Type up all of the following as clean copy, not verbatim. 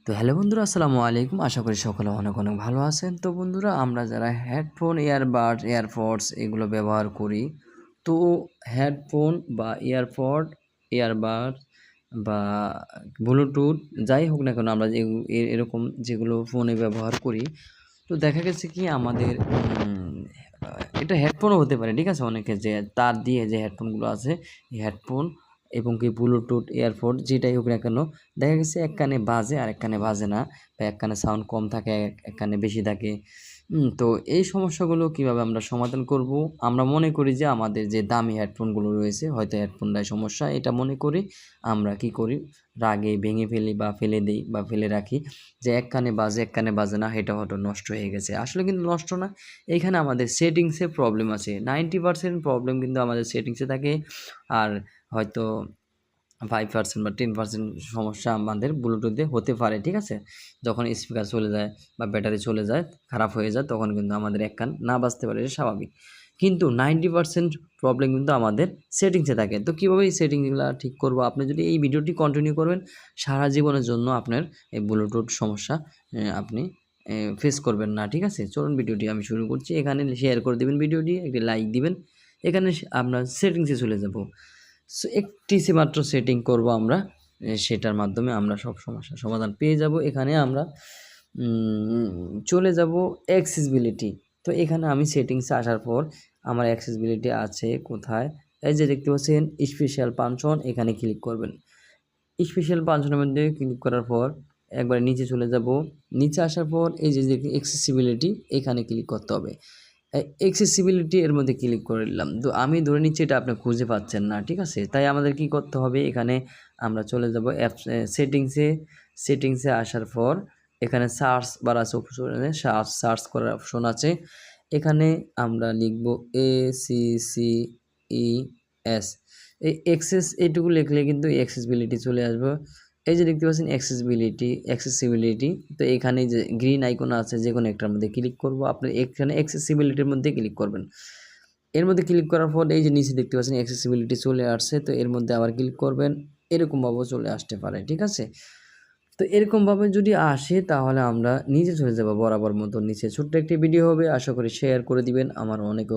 তো হ্যালো বন্ধুরা, আসসালামু আলাইকুম। আশা করি সকলে অনেক অনেক ভালো আছেন। তো বন্ধুরা, আমরা যারা হেডফোন, ইয়ারবাড, এয়ারপডস এগুলো ব্যবহার করি, তো হেডফোন বা ইয়ারবাড বা ব্লুটুথ যাই হোক না কেন, আমরা যে এরকম যেগুলো ফোনে ব্যবহার করি, তো দেখা গেছে কি আমাদের এটা হেডফোনও হতে পারে, ঠিক আছে? অনেকে যে তার দিয়ে যে হেডফোনগুলো আছে, এই হেডফোন এবং কি ব্লুটুথ, এয়ারপড যেটাই হোক না কেন, দেখা গেছে এক কানে বাজে আর এক কানে বাজে না, বা এক কানে সাউন্ড কম থাকে, এক কানে বেশি থাকে। তো এই সমস্যাগুলো কিভাবে আমরা সমাধান করব? আমরা মনে করি যে আমাদের যে দামি হেডফোনগুলো রয়েছে, হয়তো হেডফোনটাই সমস্যা, এটা মনে করি আমরা কি করি, রাগে ভেঙে ফেলি বা ফেলে দেই বা ফেলে রাখি, যে এক কানে বাজে এক কানে বাজে না, এটা হয়তো নষ্ট হয়ে গেছে। আসলে কিন্তু নষ্ট না, এইখানে আমাদের সেটিংসে প্রবলেম আছে। 90% প্রবলেম কিন্তু আমাদের সেটিংসে থাকে, আর হয়তো 5% বা 10% সমস্যা আমাদের ব্লুটুথে হতে পারে, ঠিক আছে? যখন স্পিকার চলে যায় বা ব্যাটারি চলে যায়, খারাপ হয়ে যায়, তখন কিন্তু আমাদের এক কান না বাজতে পারে, এটা স্বাভাবিক। কিন্তু 90% প্রবলেম কিন্তু আমাদের সেটিংসে থাকে। তো কীভাবে এই সেটিংসগুলো ঠিক করব? আপনি যদি এই ভিডিওটি কন্টিনিউ করবেন, সারা জীবনের জন্য আপনার এই ব্লুটুথ সমস্যা আপনি ফেস করবেন না, ঠিক আছে? চলুন ভিডিওটি আমি শুরু করছি। এখানে শেয়ার করে দেবেন ভিডিওটি, একটি লাইক দিবেন। এখানে আপনার সেটিংসে চলে যাব। একটি মাত্র সেটিং করব আমরা, সেটার মাধ্যমে আমরা সব সমস্যার সমাধান পেয়ে যাব। এখানে আমরা চলে যাব অ্যাক্সেসিবিলিটি। তো এখানে আমি সেটিংসে আসার পর আমার অ্যাক্সেসিবিলিটি আছে কোথায়? এই যে দেখতে পাচ্ছেন স্পেশাল ফাংশন, এখানে ক্লিক করবেন। স্পেশাল ফাংশনের মধ্যে ক্লিক করার পর একবার নিচে চলে যাব। নিচে আসার পর এই যে অ্যাক্সেসিবিলিটি, এখানে ক্লিক করতে হবে। অ্যাক্সেসিবিলিটি এর মধ্যে ক্লিক করে দিলাম। তো আমি ধরে নিচ্ছি এটা আপনি খুঁজে পাচ্ছেন না, ঠিক আছে? তাই আমাদের কি করতে হবে, এখানে আমরা চলে যাব অ্যাপস সেটিংসে আসার পর এখানে সার্চ বার আছে, অপশনে সার্চ করার অপশন আছে। এখানে আমরা লিখব ACCES, এই এইটুকু লিখলে কিন্তু অ্যাক্সেসিবিলিটি চলে আসবে। এই যে দেখতে পাচ্ছেন অ্যাক্সেসিবিলিটি, তো এখানে যে গ্রিন আইকন আছে, যে কোনো একটার মধ্যে ক্লিক করব। আপনি এখানে অ্যাক্সেসিবিলিটির মধ্যে ক্লিক করবেন। এর মধ্যে ক্লিক করার পর এই যে নিচে দেখতে পাচ্ছেন অ্যাক্সেসিবিলিটি চলে আসছে, তো এর মধ্যে আবার ক্লিক করবেন। এরকমভাবেও চলে আসতে পারে, ঠিক আছে? তো এরকমভাবে যদি আসে, তাহলে আমরা নিচে চলে যাব বরাবর মতো। নিচে ছোট্ট একটি ভিডিও হবে, আশা করি শেয়ার করে দিবেন, আমার অনেক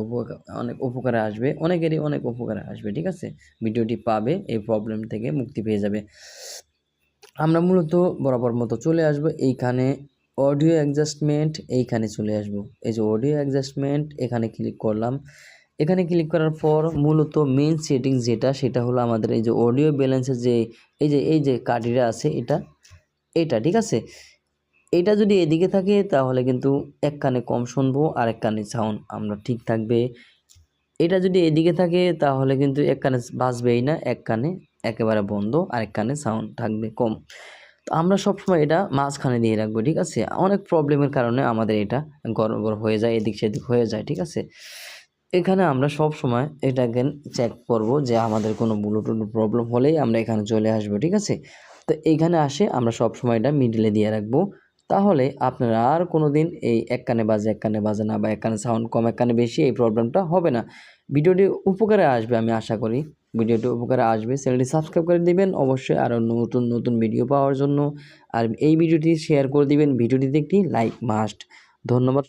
উপকারে আসবে, অনেকেরই অনেক উপকারে আসবে, ঠিক আছে? ভিডিওটি পাবে, এই প্রবলেম থেকে মুক্তি পেয়ে যাবে। আমরা মূলত বরাবর মতো চলে আসব এইখানে অডিও অ্যাডজাস্টমেন্ট, এইখানে চলে আসব। এই যে অডিও অ্যাডজাস্টমেন্ট, এখানে ক্লিক করলাম। এখানে ক্লিক করার পর মূলত মেইন সেটিংস যেটা, সেটা হলো আমাদের এই যে অডিও ব্যালেন্সের যে এই যে কাঠিটা আছে, এটা ঠিক আছে? এটা যদি এদিকে থাকে, তাহলে কিন্তু এক কানে কম শুনবো আর এক কানে সাউন্ড আমরা ঠিক থাকবে। এটা যদি এদিকে থাকে, তাহলে কিন্তু এক কানে বাজবেই না, এক কানে একেবারে বন্ধ, আর এক কানে সাউন্ড থাকবে কম। তো আমরা সবসময় এটা মাঝখানে দিয়ে রাখবো, ঠিক আছে? অনেক প্রবলেমের কারণে আমাদের এটা গড়বড় হয়ে যায়, এদিক সেদিক হয়ে যায়, ঠিক আছে? এখানে আমরা সব সময় এটাকে চেক করব যে আমাদের কোনো ব্লুটুথ প্রবলেম হলেই আমরা এখানে চলে আসবো, ঠিক আছে? তো এইখানে আসে আমরা সব সময় এটা মিডলে দিয়ে রাখবো। তাহলে আপনারা আর কোনো দিন এই এক কানে বাজে এক কানে বাজে না, বা এক কানে সাউন্ড কম এক কানে বেশি, এই প্রবলেমটা হবে না। ভিডিওটি উপকারে আসবে, আমি আশা করি ভিডিওটি উপকারে আসবে। চ্যানেলটি সাবস্ক্রাইব করে দিবেন অবশ্যই, আরও নতুন নতুন ভিডিও পাওয়ার জন্য। আর এই ভিডিওটি শেয়ার করে দিবেন, ভিডিওটিতে একটি লাইক মাস্ট। ধন্যবাদ।